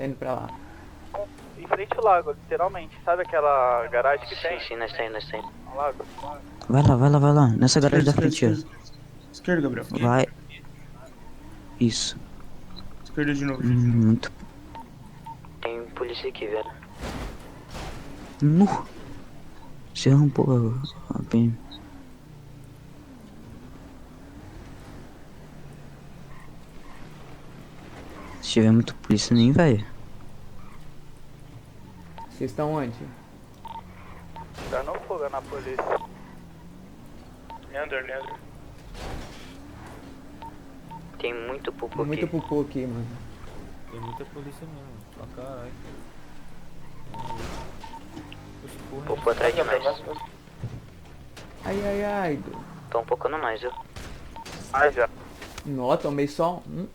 tá indo pra lá. Em frente ao lago, literalmente. Sabe aquela garagem que tem? Sim, nós tá indo. No lago? Vai lá. Nessa garagem da frente, ó. Esquerda, Gabriel. Vai. Isso. Esquerda de novo. Muito. Tem polícia aqui, velho. Nu. Você arrampou a PM. Se tiver muito polícia, nem vai. Vocês estão onde? Tá no fogo na polícia. Leandro. Tem muito pupu aqui. Muito pupu aqui, mano. Tem muita polícia mesmo. Pra caralho. Oxe, porra, Pupu atrás de nós. Ai. Tô um pouco no mais, viu? Ai, já. Nó, tomei só um.